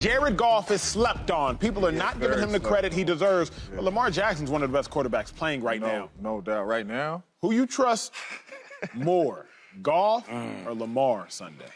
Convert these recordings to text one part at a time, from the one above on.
Jared Goff is slept on. People are not giving him the credit he deserves. Yeah. But Lamar Jackson's one of the best quarterbacks playing right now. No doubt. Right now? Who you trust more, Goff or Lamar Sunday?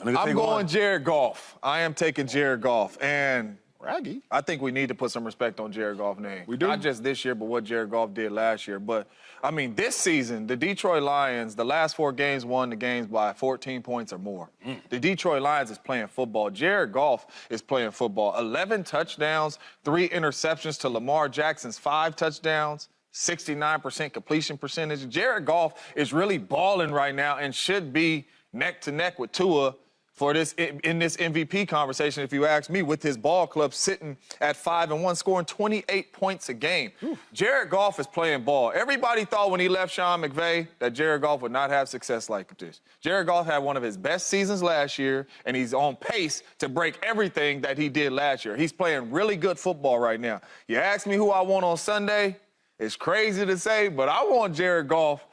I'm going Jared Goff. I am taking Jared Goff. And Raggy. I think we need to put some respect on Jared Goff's name. We do? Not just this year, but what Jared Goff did last year. But, I mean, this season, the Detroit Lions, the last 4 games won the games by 14 points or more. The Detroit Lions is playing football. Jared Goff is playing football. 11 touchdowns, 3 interceptions to Lamar Jackson's 5 touchdowns, 69% completion percentage. Jared Goff is really balling right now and should be neck to neck with Tua for this in this MVP conversation, if you ask me, with his ball club sitting at 5-1, scoring 28 points a game. Jared Goff is playing ball. Everybody thought when he left Sean McVay that Jared Goff would not have success like this. Jared Goff had one of his best seasons last year, and he's on pace to break everything that he did last year. He's playing really good football right now. You ask me who I want on Sunday, it's crazy to say, but I want Jared Goff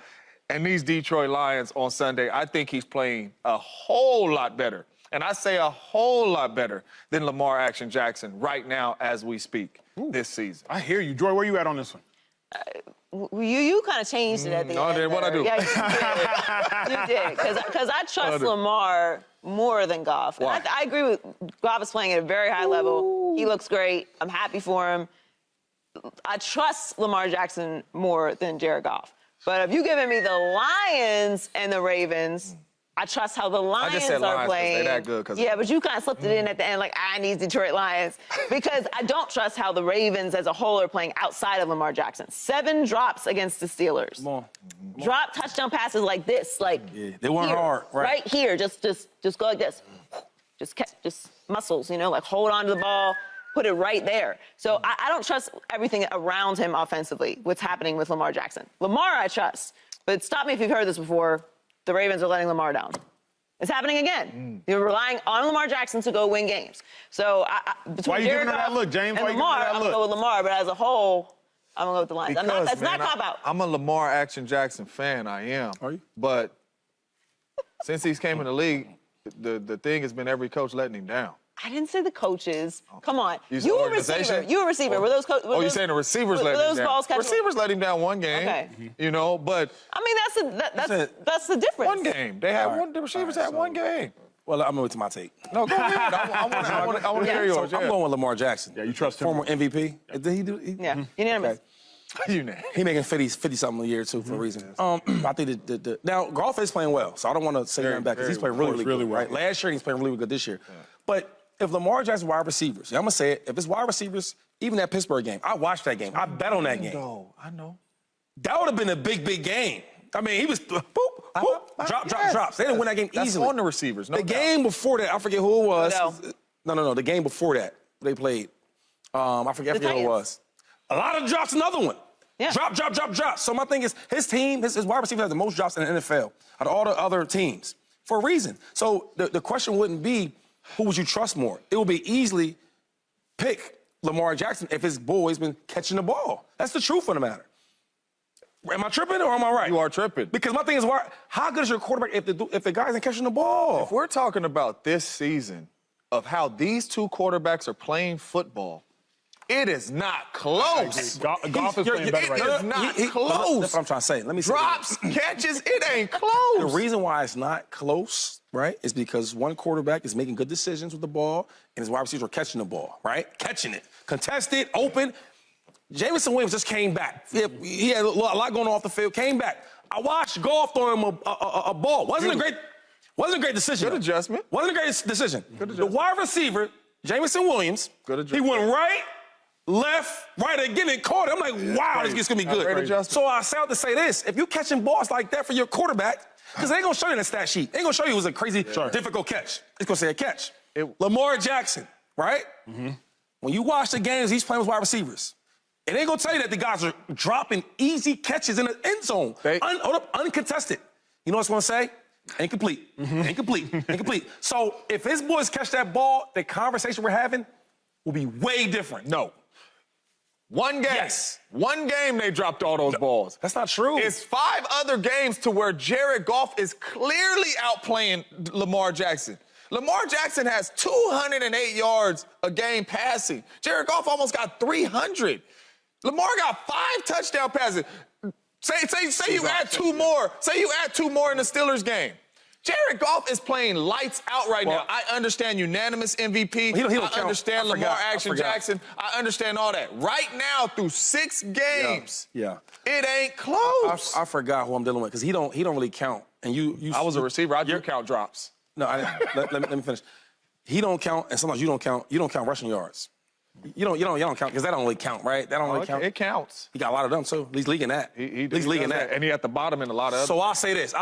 and these Detroit Lions on Sunday. I think he's playing a whole lot better, and I say a whole lot better than Lamar Jackson right now as we speak this season. I hear you. Joy, where you at on this one? You kind of changed it at the end. No, I did. What'd I do? Yeah, you did. Because I trust Lamar more than Goff. Why? I agree with Goff is playing at a very high level. He looks great. I'm happy for him. I trust Lamar Jackson more than Jared Goff. But if you're giving me the Lions and the Ravens, I trust how the Lions are playing. They're that good. Yeah, but you kind of slipped it in at the end, like, I need Detroit Lions. Because I don't trust how the Ravens as a whole are playing outside of Lamar Jackson. 7 drops against the Steelers. Come on. Drop touchdown passes like this, like they weren't here, hard, right here. Just go like this. Just muscles, you know, like hold on to the ball. Put it right there. So I don't trust everything around him offensively, what's happening with Lamar Jackson. Lamar, I trust. But stop me if you've heard this before. The Ravens are letting Lamar down. It's happening again. You're relying on Lamar Jackson to go win games. So why are you giving her that look, James? And Lamar, I'm going to go with Lamar. But as a whole, I'm going to go with the Lions. That's not a cop-out. I'm a Lamar Jackson fan. I am. Are you? But since he's came in the league, the thing has been every coach letting him down. I didn't say the coaches. Come on. You were a receiver. You were a receiver. Were those coaches? You're saying the receivers let him down. Balls Receivers let him down one game. Okay. You know, but I mean, that's the difference. one game. They had one. The receivers had one game. Well, I'm going to my take. No, go ahead. I want to hear yours. So I'm going with Lamar Jackson. Yeah, you trust him. Former MVP. Did he do? Yeah, unanimous. He making 50-something a year, too, for a reason. I think now, Goff is playing well, so I don't want to say nothing back because he's playing really well. Right? Last year, he's playing really good this year. Yeah. But if Lamar Jackson wide receivers, I'm going to say it, if it's wide receivers, even that Pittsburgh game, I watched that game. I bet on that game. I know. That would have been a big game. I mean, he was boop, drops. They didn't win that game easily. That's on the receivers, no doubt. The game before that, I forget who it was. No. The game before that, they played. I forget who it was. A lot of drops, another one. Yeah. Drop. So my thing is, his team, his wide receiver has the most drops in the NFL out of all the other teams for a reason. So the question wouldn't be, who would you trust more? It would be easily pick Lamar Jackson if his boy's been catching the ball. That's the truth of the matter. Am I tripping or am I right? You are tripping. Because my thing is, how good is your quarterback if the guy isn't catching the ball? If we're talking about this season of how these two quarterbacks are playing football, it is not close. Goff is playing better right now. It is not close. That's what I'm trying to say. Let me say Drops, catches, it ain't close. The reason why it's not close, right, is because one quarterback is making good decisions with the ball, and his wide receivers are catching the ball, right? Catching it. Contested, open. Jameson Williams just came back. He had a lot going on off the field, came back. I watched Goff throw him a ball. Wasn't a great decision. Good adjustment. Wasn't a great decision. The wide receiver, Jameson Williams, he went right, left, right again, and caught it. I'm like, wow, this is going to be good. So I say out to say this. If you're catching balls like that for your quarterback, because they ain't going to show you in the stat sheet. They ain't going to show you it was a crazy, difficult catch. It's going to say a catch. Lamar Jackson, right? When you watch the games, he's playing with wide receivers. It ain't going to tell you that the guys are dropping easy catches in the end zone. Uncontested. You know what it's going to say? Incomplete. Incomplete. So if his boys catch that ball, the conversation we're having will be way different. No. One game. Yes. One game they dropped all those balls. That's not true. It's 5 other games to where Jared Goff is clearly outplaying Lamar Jackson. Lamar Jackson has 208 yards a game passing. Jared Goff almost got 300. Lamar got 5 touchdown passes. Say you add 2 more. Say you add 2 more in the Steelers game. Jared Goff is playing lights out right now. I understand unanimous MVP. I understand Lamar Jackson. I understand all that. Right now, through 6 games, it ain't close. I forgot who I'm dealing with because he don't really count. And you I was a receiver. I do count drops. No, let me finish. He don't count, and sometimes you don't count. You don't count rushing yards. You don't count because that don't really count, right? That don't really count. It counts. He got a lot of them too. He's leaguing that. He's leaguing that. And he at the bottom in a lot of. So I'll say this.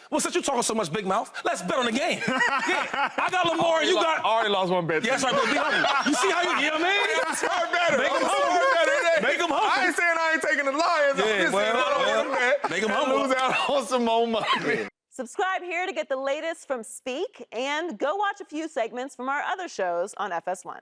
Well, since you're talking so much big mouth, let's bet on the game. Yeah, I got Lamar, and you got. I already lost one bet. Yes, right, but be humble. You see how you know what I mean? Smart better. Make him humble. Make him humble. I ain't saying I ain't taking the Lions. I'm just saying I don't want to bet. Make him humble. Lose out on some more money. Subscribe here to get the latest from Speak, and go watch a few segments from our other shows on FS1.